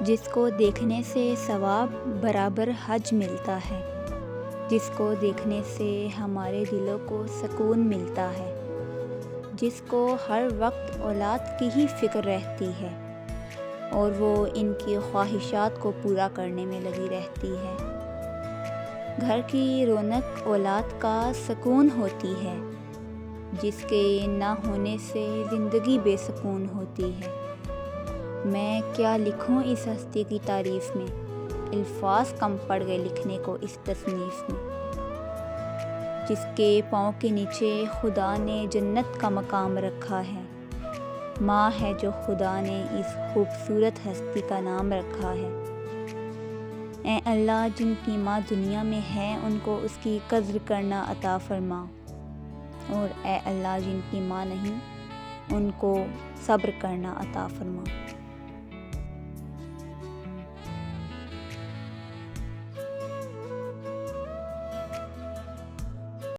جس کو دیکھنے سے ثواب برابر حج ملتا ہے، جس کو دیکھنے سے ہمارے دلوں کو سکون ملتا ہے، جس کو ہر وقت اولاد کی ہی فکر رہتی ہے اور وہ ان کی خواہشات کو پورا کرنے میں لگی رہتی ہے۔ گھر کی رونق اولاد کا سکون ہوتی ہے، جس کے نہ ہونے سے زندگی بے سکون ہوتی ہے۔ میں کیا لکھوں اس ہستی کی تعریف میں، الفاظ کم پڑ گئے لکھنے کو اس تصنیف میں۔ جس کے پاؤں کے نیچے خدا نے جنت کا مقام رکھا ہے، ماں ہے جو خدا نے اس خوبصورت ہستی کا نام رکھا ہے۔ اے اللہ، جن کی ماں دنیا میں ہے ان کو اس کی قدر کرنا عطا فرما، اور اے اللہ جن کی ماں نہیں ان کو صبر کرنا عطا فرما۔